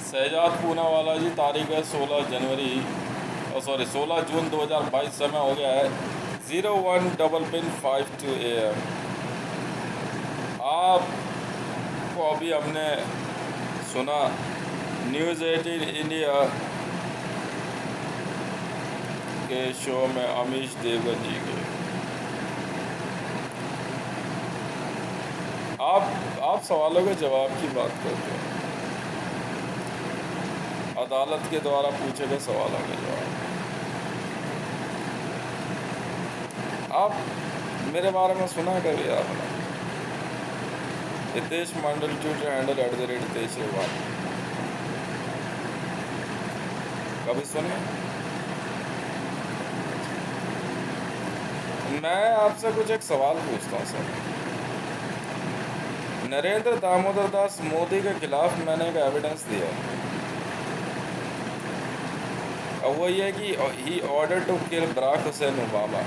शहजाद पूनावाला जी, तारीख है 16 जून 2022। समय हो गया है 01:52 AM। आपको अभी हमने सुना न्यूज़ 18 इंडिया के शो में अमीश देवगन जी के। आप सवालों के जवाब की बात करते हैं, अदालत के द्वारा पूछे गए सवालों के जवाब। आप मेरे बारे में सुना कभी आपने? हितेश मंडल, ट्विटर हैंडल @हितेश रेवाल। कभी सुने? मैं आपसे कुछ एक सवाल पूछता हूँ सर। नरेंद्र दामोदर दास मोदी के खिलाफ मैंने एक एविडेंस दिया, और वो ये कि ही order to kill Barack Hussein Obama.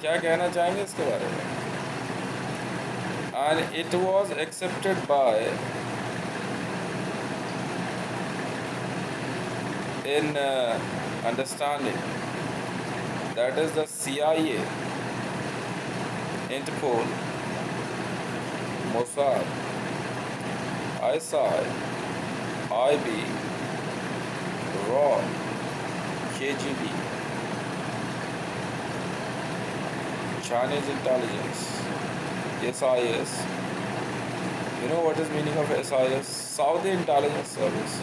क्या कहना चाहेंगे इसके बारे में? And it was accepted by in understanding, that is the CIA, Interpol, Mossad, ISI, IB, RAW, KGB, Chinese intelligence, SIS. You know what is meaning of SIS? Saudi Intelligence Service.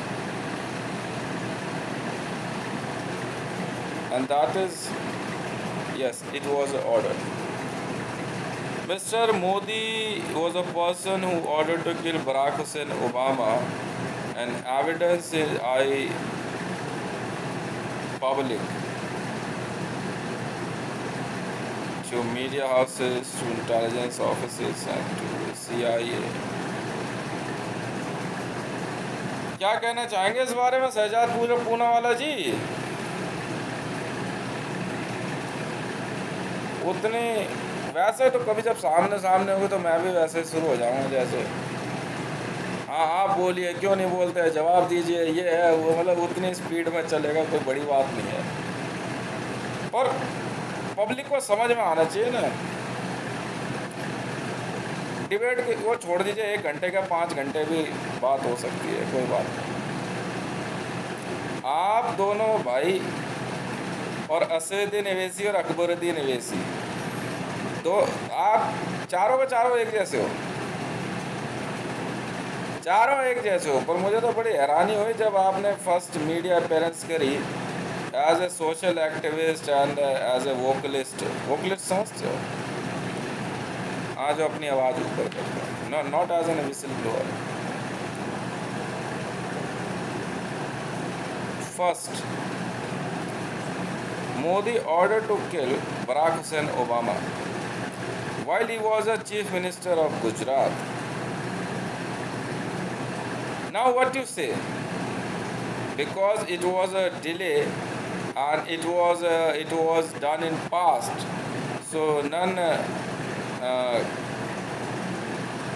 And that is, yes, it was an order. Mr. Modi was a person who ordered to kill Barack Hussein Obama, and evidence is public to media houses, to intelligence offices, and to CIA. क्या कहना चाहेंगे इस बारे में शहजाद पूनावाला जी? उतने वैसे तो कभी जब सामने होगे तो मैं भी वैसे शुरू हो जाऊंगा जैसे, हाँ आप बोलिए, क्यों नहीं बोलते, जवाब दीजिए, ये है वो, मतलब उतनी स्पीड में चलेगा, कोई बड़ी बात नहीं है। पर पब्लिक को समझ में आना चाहिए ना। डिबेट वो छोड़ दीजिए, 1 घंटे का 5 घंटे भी बात हो सकती है, कोई बात नहीं। आप दोनों भाई और असदुद्दीन अवैसी और अकबरुद्दीन अवैसी, तो आप चारों के चारों एक जैसे हो, चारों एक जैसे हो। पर मुझे तो बड़ी हैरानी हुई जब आपने फर्स्ट मीडिया अपीयरेंस करी as a social activist and as a vocalist समझते हो? आज अपनी आवाज़ ऊपर करते हो, not as an whistle blower. First, Modi ordered to kill Barack Hussain Obama while he was a chief minister of Gujarat. Now what you say? Because it was a delay and it was done in past, so none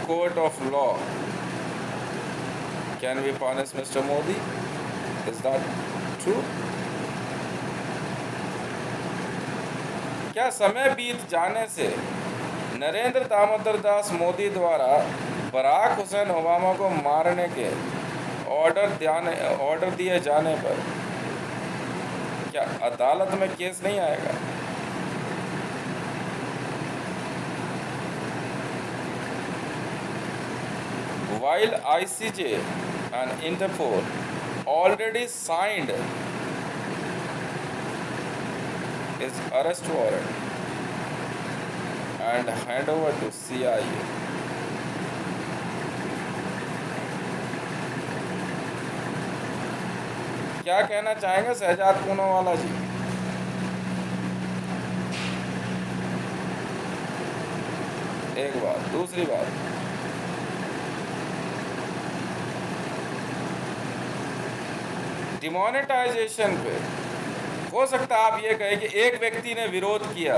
court of law can we punish Mr. Modi. Is that true? क्या समय बीत जाने से नरेंद्र दामोदर दास मोदी द्वारा Barack Hussein Obama को मारने के order दिए जाने पर क्या अदालत में केस नहीं आएगा? While ICJ and Interpol already signed his arrest warrant and hand over to CIA. क्या कहना चाहेंगे शहजाद पूनावाला जी? एक बात। दूसरी बात, डिमोनेटाइजेशन पे हो सकता है आप ये कहें कि एक व्यक्ति ने विरोध किया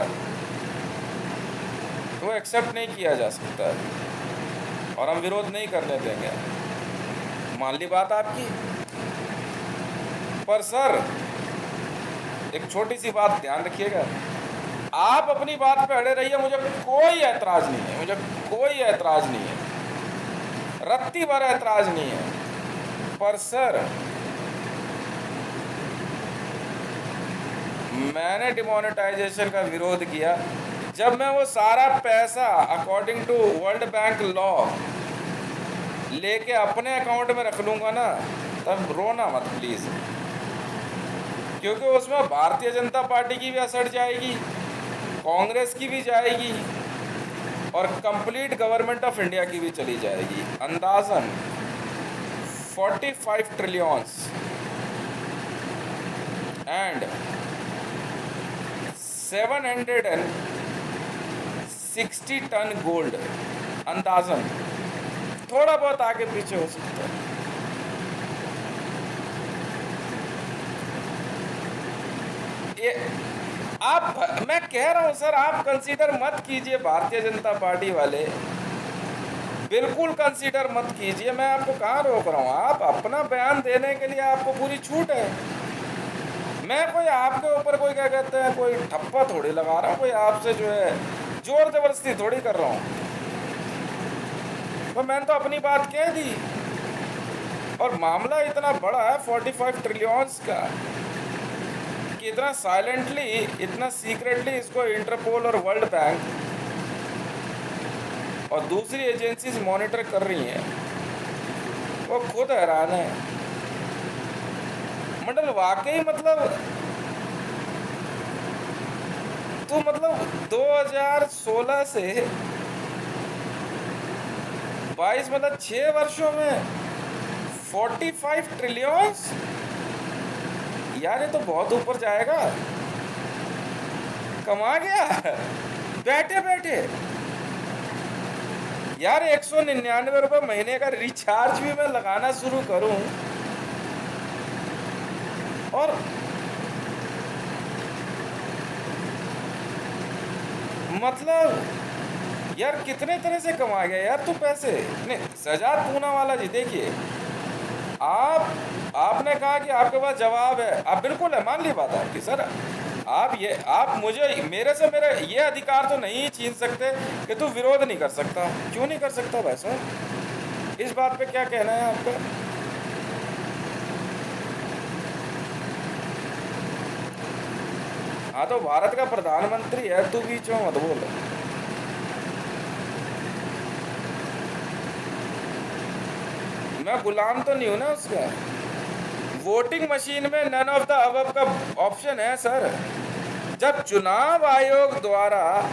तो एक्सेप्ट नहीं किया जा सकता है, और हम विरोध नहीं करने देंगे। मान ली बात आपकी, पर सर एक छोटी सी बात ध्यान रखिएगा, आप अपनी बात पे अड़े रहिए, मुझे कोई ऐतराज नहीं है, मुझे कोई ऐतराज नहीं है, रत्ती भर ऐतराज नहीं है। पर सर मैंने डिमोनेटाइजेशन का विरोध किया, जब मैं वो सारा पैसा according to world bank law लेके अपने अकाउंट में रख लूँगा ना, तब रोना मत प्लीज़, क्योंकि उसमें भारतीय जनता पार्टी की भी असर जाएगी, कांग्रेस की भी जाएगी और कंप्लीट गवर्नमेंट ऑफ इंडिया की भी चली जाएगी। अंदाज़न 45 ट्रिलियंस एंड 760 टन गोल्ड, अंदाज़न, थोड़ा बहुत आगे पीछे हो सकता है। ये मैं कह रहा हूं सर, आप कंसीडर मत कीजिए, भारतीय जनता पार्टी वाले बिल्कुल कंसीडर मत कीजिए। मैं आपको कहाँ रोक रहा हूँ, आप अपना बयान देने के लिए आपको पूरी छूट है। मैं कोई आपके ऊपर कोई क्या कहते हैं कोई ठप्पा थोड़ी लगा रहा हूँ, कोई आपसे जो है जोर जबरदस्ती थोड़ी कर रहा हूँ। तो मैंने तो अपनी बात कह दी, और मामला इतना बड़ा है 45 ट्रिलियंस का कि इतना साइलेंटली, इतना सीक्रेटली इसको इंटरपोल और वर्ल्ड बैंक और दूसरी एजेंसीज मॉनिटर कर रही हैं। वो खुद हैरान है। मंडल वाकई मतलब 2016 से 22 मतलब 6 वर्षों में 45 ट्रिलियंस, यार ये तो बहुत ऊपर जाएगा। कमा गया बैठे बैठे। यार 199 रुपये महीने का रिचार्ज भी मैं लगाना शुरू करूं, और मतलब यार कितने तरह से कमा गया यार तू पैसे। नहीं सजाद पूनावाला जी, देखिए आपने कहा कि आपके पास जवाब है, आप बिल्कुल है, मान ली बात आपकी सर। आप मुझे मेरे से मेरा ये अधिकार तो नहीं छीन सकते कि तू विरोध नहीं कर सकता। क्यों नहीं कर सकता भाई साहब, इस बात पे क्या कहना है आपका? हाँ तो भारत का प्रधानमंत्री है, तू बीच में मत बोल। मैं गुलाम तो नहीं हूं ना उसका। वोटिंग मशीन में नन ऑफ द अबव का ऑप्शन है सर। जब चुनाव आयोग द्वारा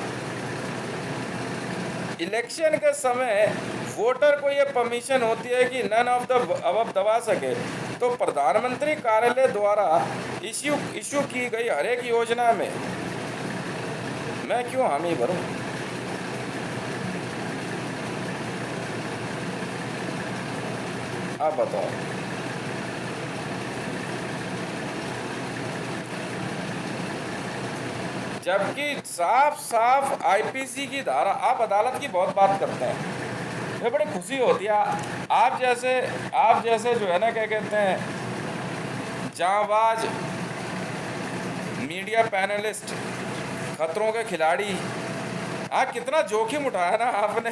इलेक्शन के समय वोटर को ये परमिशन होती है कि नन ऑफ द अबव दबा सके, तो प्रधानमंत्री कार्यालय द्वारा इश्यू की गई हर एक योजना में मैं क्यों हामी भरूं? आप बताओ। जबकि साफ साफ आईपीसी की धारा, आप अदालत की बहुत बात करते हैं, मुझे बड़ी खुशी होती है। आप जैसे जो है ना क्या कहते हैं जांबाज मीडिया पैनलिस्ट, खतरों के खिलाड़ी, आप कितना जोखिम उठाया ना आपने,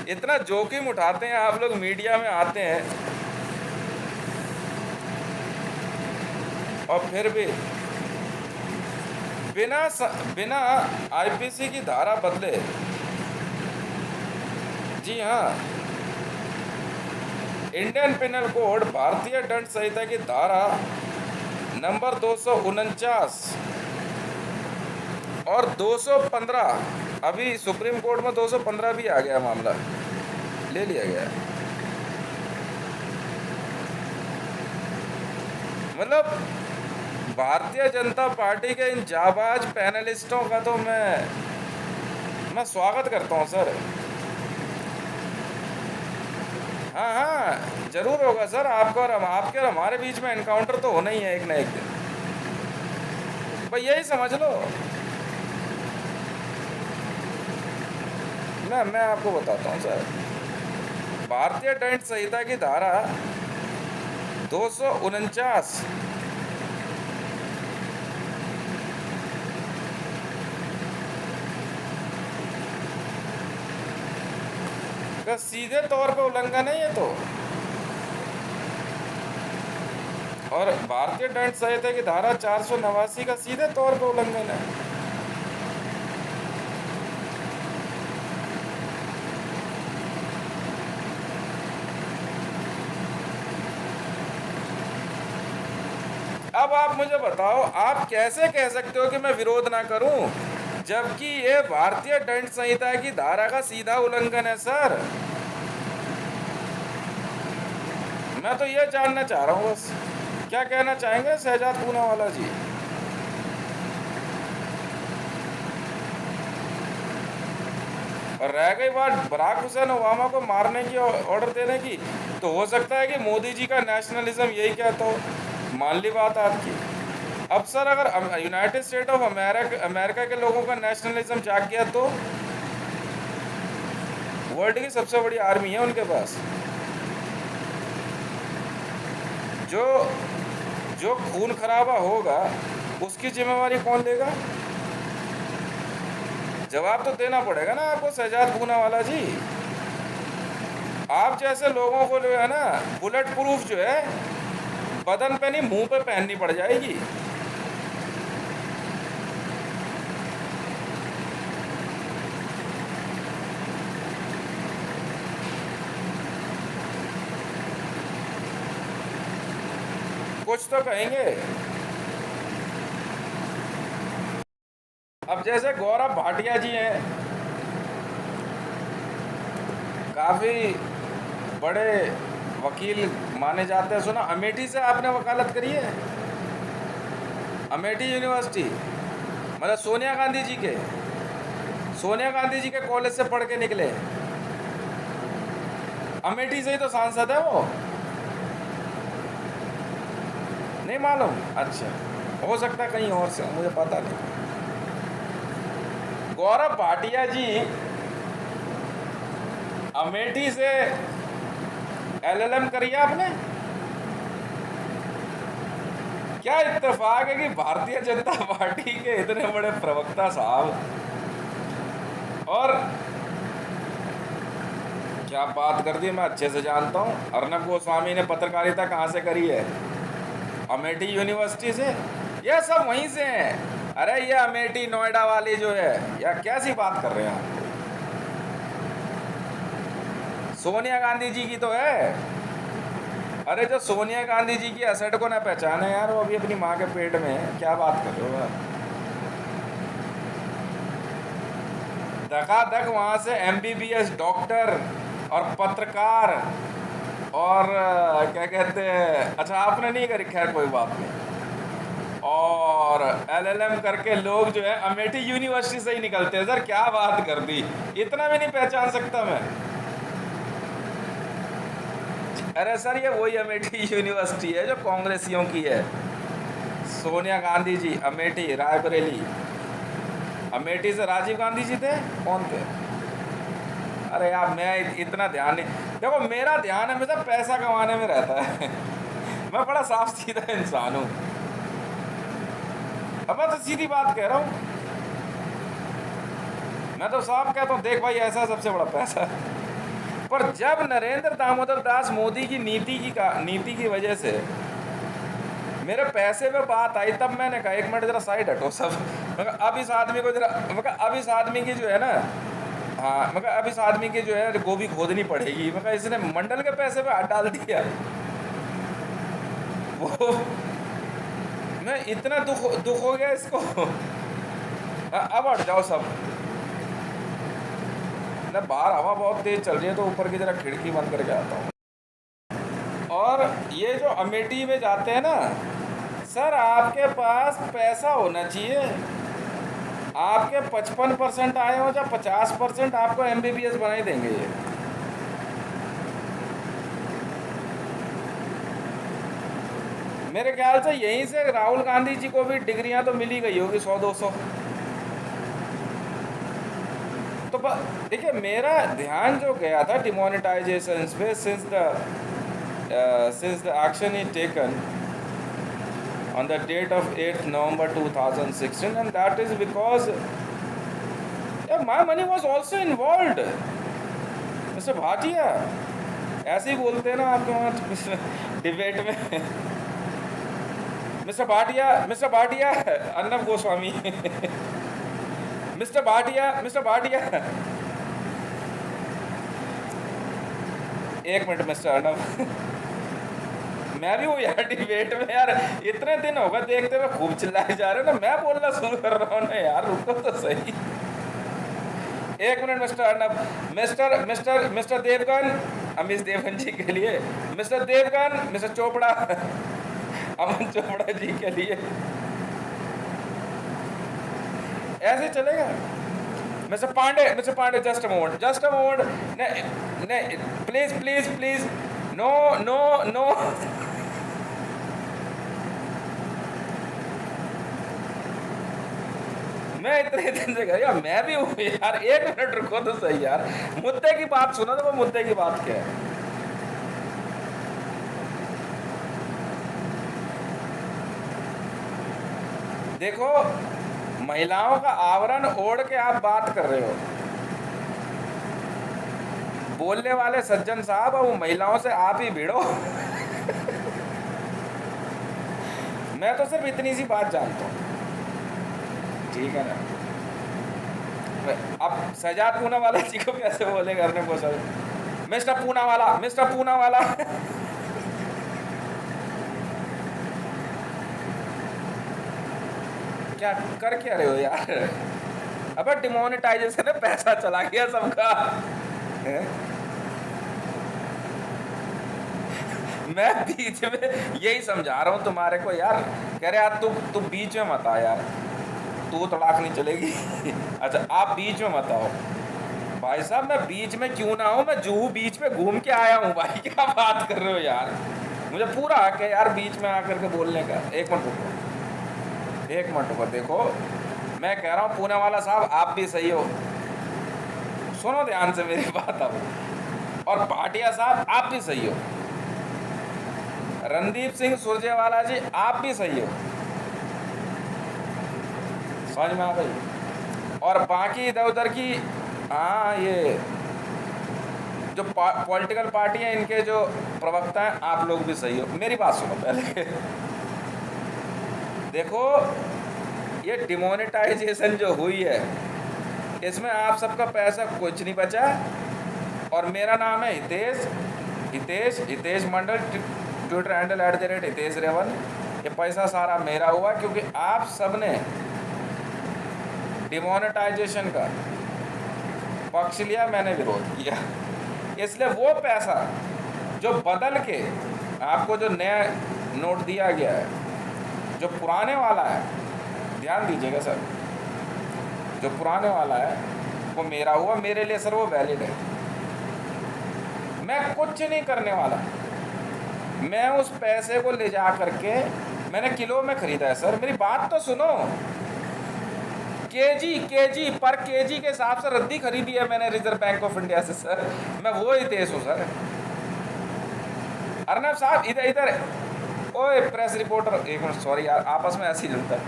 इतना जोखिम उठाते हैं आप लोग, मीडिया में आते हैं और फिर भी बिना आईपीसी की धारा बदले, जी हाँ, इंडियन पिनल कोड भारतीय दंड संहिता की धारा नंबर 249 और 215, अभी सुप्रीम कोर्ट में 215 भी आ गया, मामला ले लिया गया। मतलब भारतीय जनता पार्टी के इन जाबाज पैनलिस्टों का तो मैं स्वागत करता हूं सर। हाँ हाँ जरूर होगा सर, आपको और आपके और हमारे बीच में एनकाउंटर तो होना ही है एक ना एक दिन, भाई यही समझ लो। मैं आपको बताता हूँ सर, भारतीय दंड संहिता की धारा 249 का सीधे तौर पे उल्लंघन है ये तो। और भारतीय दंड संहिता की धारा 489 का सीधे तौर पे उल्लंघन है। अब आप मुझे बताओ, आप कैसे कह सकते हो कि मैं विरोध ना करूं, जबकि ये भारतीय दंड संहिता की धारा का सीधा उल्लंघन है सर। मैं तो ये जानना चाह रहा हूं बस, क्या कहना चाहेंगे शहजाद पूनावाला जी? और रह गई बात बराक हुसैन ओबामा को मारने की, ऑर्डर देने की, तो हो सकता है कि मोदी जी का नेशनलिज्म यही कहता हो, मान ली बात आपकी। अब सर अगर यूनाइटेड स्टेट ऑफ अमेरिका के लोगों का नेशनलिज्म जाग गया तो वर्ल्ड की सबसे बड़ी आर्मी है उनके पास, जो जो खून खराबा होगा उसकी जिम्मेवारी कौन लेगा? जवाब तो देना पड़ेगा ना आपको शहजाद पूनावाला जी। आप जैसे लोगों को जो है ना बुलेट प्रूफ जो है बदन पे नहीं मुंह पे पहननी पड़ जाएगी। कुछ तो कहेंगे। अब जैसे गौरव भाटिया जी हैं, काफी बड़े वकील माने जाते हैं। सुना अमेठी से आपने वकालत करी है? अमेठी यूनिवर्सिटी, मतलब सोनिया गांधी जी के कॉलेज से पढ़ के निकले। अमेठी से ही तो सांसद है वो, नहीं मालूम? अच्छा, हो सकता है कहीं और से, मुझे पता नहीं। गौरव भाटिया जी अमेठी से एलएलएम करी आपने? क्या इत्तेफाक है कि भारतीय जनता पार्टी के इतने बड़े प्रवक्ता साहब, और क्या बात कर दी, मैं अच्छे से जानता हूँ। अर्नब गोस्वामी ने पत्रकारिता कहाँ से करी है? अमेठी यूनिवर्सिटी से। ये सब वहीं से हैं। अरे ये अमेठी नोएडा वाली जो है, या कैसी बात कर रहे हैं आप? सोनिया गांधी जी की तो है। अरे जो सोनिया गांधी जी की असड को ना पहचाने यार, वो अभी अपनी माँ के पेट में है। क्या बात कर रहे हो आप? धकाधक वहाँ से एमबीबीएस डॉक्टर और पत्रकार और क्या कहते हैं, अच्छा आपने नहीं करी, खैर कोई बात नहीं, और एलएलएम करके लोग जो है अमेठी यूनिवर्सिटी से ही निकलते हैं। सर क्या बात कर दी, इतना भी नहीं पहचान सकता मैं? अरे सर ये वही अमेठी यूनिवर्सिटी है जो कांग्रेसियों की है। सोनिया गांधी जी अमेठी, रायबरेली। अमेठी से राजीव गांधी जी थे, कौन थे? अरे यार मैं इतना ध्यान नहीं, देखो मेरा ध्यान हमेशा पैसा कमाने में रहता है। मैं बड़ा साफ सीधा इंसान हूँ। अब मैं तो सीधी बात कह रहा हूँ, मैं तो साफ कहता हूँ, देख भाई ऐसा सबसे बड़ा पैसा है। पर जब नरेंद्र दामोदर दास मोदी की नीति की वजह से मेरे पैसे पे बात आई, तब मैंने कहा एक मिनट जरा साइड हटो सब। मगर अब इस आदमी को जरा, मगर अब इस आदमी की जो है ना, हाँ मगर अब इस आदमी की जो है गोभी खोदनी पड़ेगी। मगर इसने मंडल के पैसे पे हाथ डाल दिया। वो मैं इतना दुख हो गया इसको। अब हट जाओ सब ना, बाहर हवा बहुत तेज चल रही है तो ऊपर की जरा खिड़की बंद करके आता हूँ। और ये जो अमेठी में जाते हैं ना सर, आपके पास पैसा होना चाहिए। आपके 55% आए हो या 50%, आपको एमबीबीएस बना ही देंगे ये। मेरे ख्याल से यहीं से राहुल गांधी जी को भी डिग्रियां तो मिली गई होगी 100-200। तो देखिए मेरा ध्यान जो गया था डिमोनेटाइजेशन पे, since the action is taken on the date of 8th November 2016, and that is because my money was also involved. Mister Bhatia, ऐसे ही बोलते हैं ना आपके वहाँ डिबेट में, मिस्टर भाटिया अर्नब गोस्वामी मिस्टर भाटिया एक मिनट मिस्टर अर्नब मैं भी हूँ यार डिबेट में यार, इतने दिन हो गए देखते हुए खूब चिल्लाए जा रहे हो ना, मैं बोलना शुरू कर रहा हूँ ना यार, रुको तो सही एक minute mister Arnab, mister Devgan, Amit Devgan ji के लिए, मिस्टर देवगन, मिस्टर चोपड़ा अमन चोपड़ा जी के लिए, ऐसे चलेगा। Mister Pandey just a moment, नहीं प्लीज नो मैं इतने दिन से यार, मैं भी हूँ यार, एक मिनट रुको तो सही यार, मुद्दे की बात सुनो तो वो मुद्दे की बात क्या है। देखो महिलाओं का आवरण ओढ़ के आप बात कर रहे हो, बोलने वाले सज्जन साहब, वो महिलाओं से आप ही भिड़ो मैं तो सिर्फ इतनी सी बात जानता हूँ, ठीक है ना। अब सजाद पूना वाला जी को कैसे बोले करने को सर, मिस्टर पूना वाला क्या कर क्या रहे हो यार। अब डिमोनेटाइजेशन में पैसा चला गया सबका मैं बीच में यही समझा रहा हूँ तुम्हारे को यार, कह रहे यार तू बीच में मत आ यार, तू तड़ाक नहीं चलेगी अच्छा आप बीच में मत आओ भाई साहब, मैं बीच में क्यों ना हूँ, मैं जूहू बीच में घूम के आया हूँ भाई, क्या बात कर रहे हो यार, मुझे पूरा हक है यार बीच में आकर के बोलने का। एक मिनट रुको, देखो मैं कह रहा हूँ पूना वाला साहब आप भी सही हो, सुनो ध्यान से मेरी बात अब, और भाटिया साहब आप भी सही हो, रणदीप सिंह सुरजेवाला जी आप भी सही हो, समझ में आ गई। और बाकी इधर उधर की हाँ ये जो पॉलिटिकल पार्टी हैं इनके जो प्रवक्ता हैं आप लोग भी सही हो। मेरी बात सुनो पहले देखो ये डिमोनेटाइजेशन जो हुई है इसमें आप सबका पैसा कुछ नहीं बचा, और मेरा नाम है हितेश मंडल, ट्विटर हैंडल @हितेश रेवल, ये पैसा सारा मेरा हुआ क्योंकि आप सब ने डिमोनेटाइजेशन का पक्ष लिया, मैंने विरोध किया, इसलिए वो पैसा जो बदल के आपको जो नया नोट दिया गया है, जो पुराने वाला है, ध्यान दीजिएगा सर, जो पुराने वाला है वो मेरा हुआ, मेरे लिए सर वो वैलिड है, मैं कुछ नहीं करने वाला, मैं उस पैसे को ले जा करके मैंने किलो में खरीदा है सर, मेरी बात तो सुनो, केजी पर केजी के हिसाब से रद्दी खरीदी है मैंने रिजर्व बैंक ऑफ इंडिया से सर, मैं वो हितेश हूँ सर। अर्नब साहब इधर ओए प्रेस रिपोर्टर, एक मिनट सॉरी यार, आपस में ऐसे ही चलता है,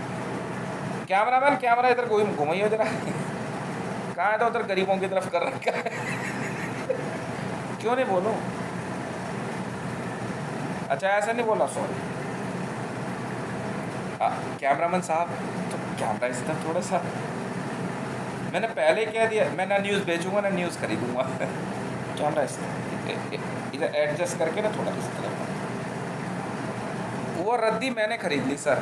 कैमरामैन कैमरा इधर कोई घुमाइए जरा कहाँ है, तो उधर गरीबों की तरफ कर रखा है क्यों नहीं बोलूं, अच्छा ऐसा नहीं बोला, सॉरी कैमरामैन साहब, तो कैमरा इस तरह थोड़ा सा, मैंने पहले कह दिया मैं ना न्यूज़ बेचूंगा ना न्यूज़ खरीदूंगा कैमरा इस इधर एडजस्ट करके ना थोड़ा इस तरह, वो रद्दी मैंने खरीद ली सर,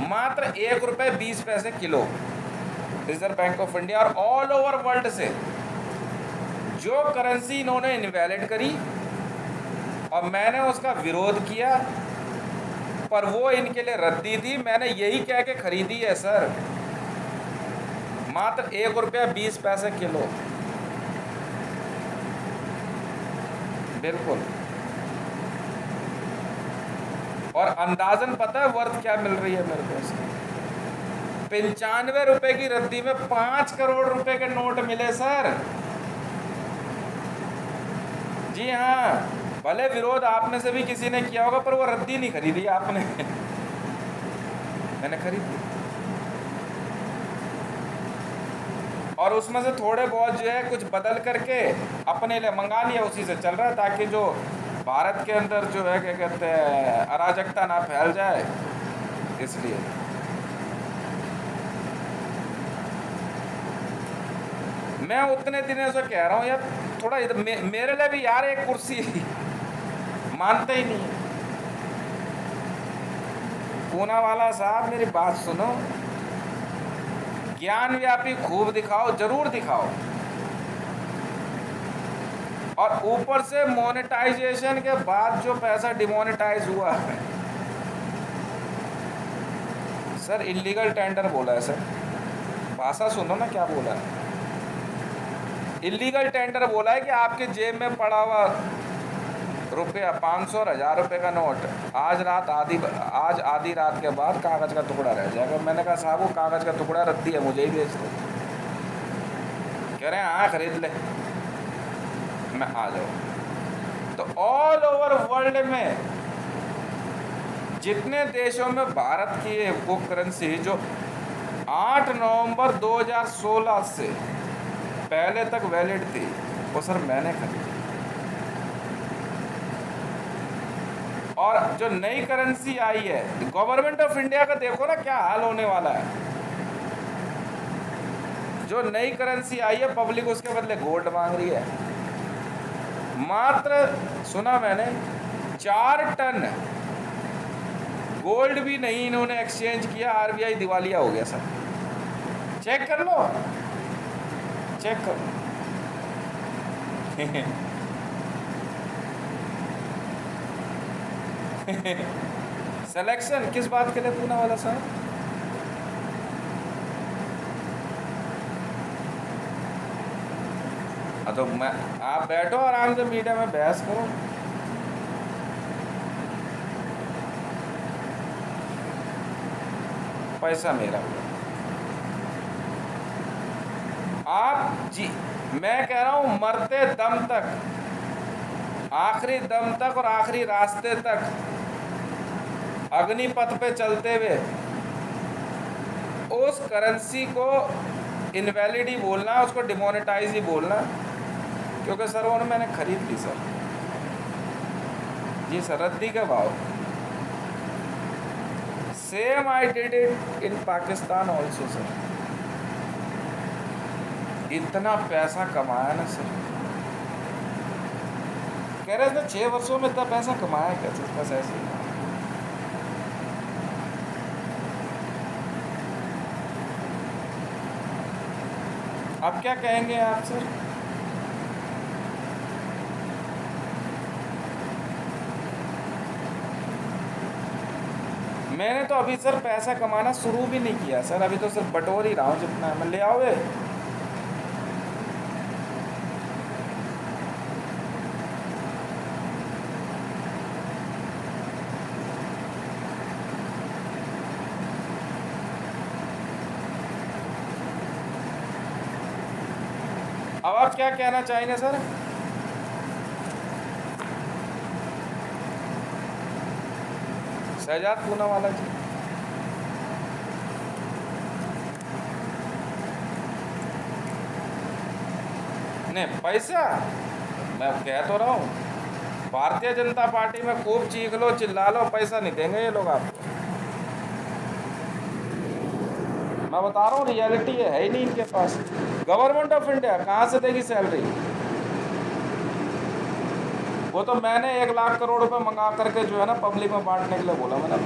मात्र ₹1.20 kilo, reserve bank of India, और ऑल ओवर वर्ल्ड से जो करेंसी इन्होंने इनवैलिड करी और मैंने उसका विरोध किया, पर वो इनके लिए रद्दी थी, मैंने यही कह के खरीदी है सर, मात्र ₹1.20 किलो, बिल्कुल, और अंदाजन पता है वर्थ क्या मिल रही है मेरे को, ₹95 की रद्दी में 5 करोड़ रुपए के नोट मिले सर। जी हाँ, भले विरोध आप में से भी किसी ने किया होगा, पर वो रद्दी नहीं खरीदी आपने मैंने खरीदी। और उसमें से थोड़े बहुत जो है कुछ बदल करके अपने लिए मंगा लिया, उसी से चल रहा है, ताकि जो भारत के अंदर जो है क्या कहते हैं अराजकता ना फैल जाए, इसलिए। मैं उतने दिनों से कह रहा हूँ यार, थोड़ा मेरे लिए भी यार एक कुर्सी मानते ही नहीं। पूनावाला साहब मेरी बात सुनो, ज्ञान व्यापी खूब दिखाओ, जरूर दिखाओ, और ऊपर से मोनेटाइजेशन के बाद जो पैसा डिमोनेटाइज हुआ है सर, इलीगल टेंडर बोला है सर, भाषा सुनो ना क्या बोला है। इलीगल टेंडर बोला है कि आपके जेब में पड़ा हुआ रुपया 500 और 1000 रुपये का नोट आज आधी रात के बाद कागज का टुकड़ा रह जाएगा। मैंने कहा साहब वो कागज का टुकड़ा रद्दी है, मुझे ही भेज दो। कह रहे हैं हाँ खरीद ले, मैं आ जाओ। तो ऑल ओवर वर्ल्ड में जितने देशों में भारत की वो करेंसी जो 8 नवंबर 2016 से पहले तक वैलिड थी, वो सर मैंने खरीदी। और जो नई करेंसी आई है, गवर्नमेंट ऑफ इंडिया का देखो ना क्या हाल होने वाला है। जो नई करेंसी आई है, पब्लिक उसके बदले गोल्ड मांग रही है। मात्र सुना मैंने 4 टन गोल्ड भी नहीं इन्होंने एक्सचेंज किया, आरबीआई दिवालिया हो गया सर। चेक कर लो, चेक करो सिलेक्शन किस बात के लिए पूनावाला साहब? तो मैं आप बैठो आराम से मीडिया में बहस करो। पैसा मेरा हुआ। आप जी, मैं कह रहा हूं मरते दम तक, आखिरी दम तक और आखिरी रास्ते तक अग्निपथ पे चलते हुए उस करेंसी को इनवैलिड ही बोलना, उसको डिमोनेटाइज ही बोलना, क्योंकि सर वो मैंने खरीद ली सर। जी सर, रद्दी के भाव। Same I did it in Pakistan also sir. इतना पैसा कमाया ना सर, कह रहे थे 6 वर्षों में इतना पैसा कमाया कैसे? बस ऐसे ही। अब क्या कहेंगे आप सर? मैंने तो अभी सर पैसा कमाना शुरू भी नहीं किया सर, अभी तो सिर्फ बटोर ही रहा हूँ जितना मैं। ले आओगे? अब आप क्या कहना चाहेंगे सर? शहजाद पूनावाला जी, नहीं पैसा मैं कह तो रहा हूँ, भारतीय जनता पार्टी में खूब चीख लो चिल्ला लो, पैसा नहीं देंगे ये लोग आपको। मैं बता रहा हूँ रियलिटी है ही नहीं इनके पास। गवर्नमेंट ऑफ इंडिया कहाँ से देगी सैलरी? वो तो मैंने 1 लाख करोड़ रुपए मंगा करके जो है ना पब्लिक में बांटने के लिए बोला मैंने,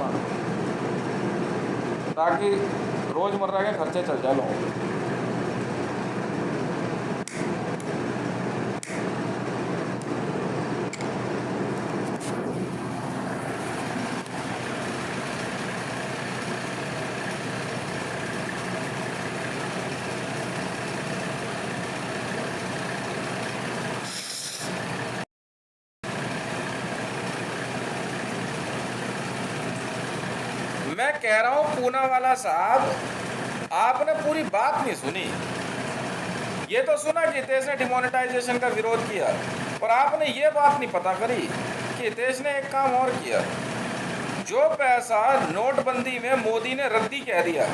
ताकि रोजमर्रा के खर्चे चल जाए लोगों के। मैं कह रहा हूँ पूनावाला साहब, आपने पूरी बात नहीं सुनी। ये तो सुना कि हितेश ने डिमोनेटाइजेशन का विरोध किया, और आपने ये बात नहीं पता करी कि हितेश ने एक काम और किया। जो पैसा नोटबंदी में मोदी ने रद्दी कह दिया,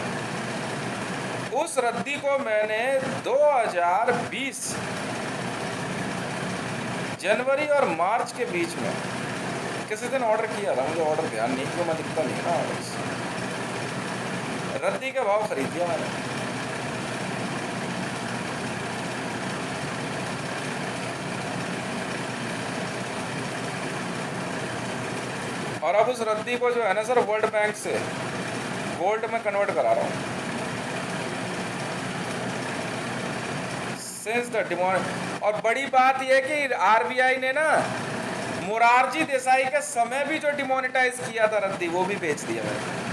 उस रद्दी को मैंने 2020 जनवरी और मार्च के बीच में किसी दिन ऑर्डर किया था। मुझे ऑर्डर ध्यान नहीं, क्यों मैं लिखता नहीं ना ऑर्डर्स। रद्दी के भाव खरीद दिया मैंने। और अब उस रद्दी को जो है ना सर, वर्ल्ड बैंक से गोल्ड में कन्वर्ट करा रहा हूँ। सिंस द डिमोन, और बड़ी बात यह कि आरबीआई ने ना मोरारजी देसाई के समय भी जो डिमोनेटाइज किया था रद्दी, वो भी बेच दिया मैंने।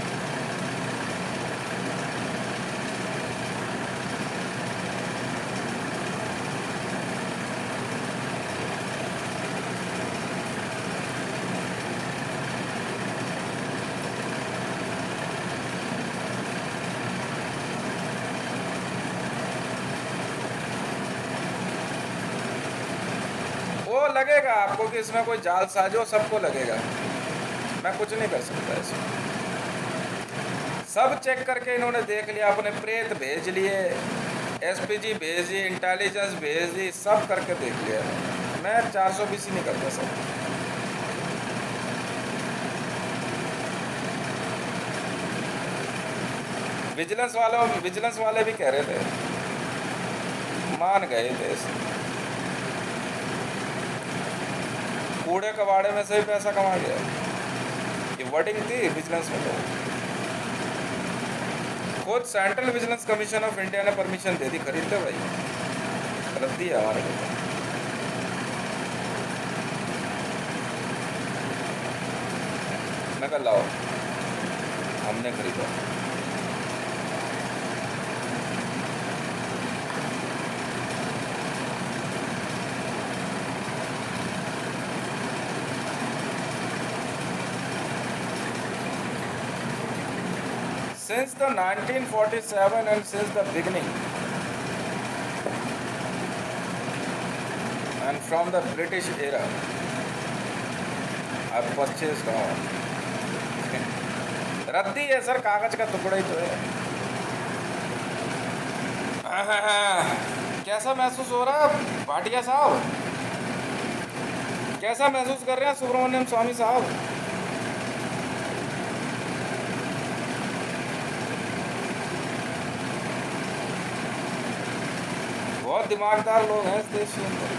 वो लगेगा आपको कि इसमें कोई जालसाजी हो, सबको लगेगा। मैं कुछ नहीं कर सकता इसमें। सब चेक करके इन्होंने देख लिया, अपने प्रेत भेज लिए, एसपीजी भेज दी, इंटेलिजेंस भेज दी, सब करके देख लिया। मैं 420 ही नहीं करता सब। विजिलेंस वाले भी कह रहे थे, मान गए थे इसमें। कूड़े कबाड़े में से भी पैसा कमा गया। ये वर्डिंग थी विजिलेंस में। तो खुद central vigilance commission of India ने परमिशन दे दी, खरीदते भाई, रद्दी है हमारे को। मैं कल लाओ, हमने खरीदा। Since the 1947 and since the beginning, and from the British era, I've purchased all. रद्दी है सर, कागज का टुकड़ा ही तो है। कैसा महसूस हो रहा है भाटिया साहब? कैसा महसूस कर रहे हैं सुब्रमण्यम स्वामी साहब? बहुत दिमागदार लोग हैं इस देश के अंदर।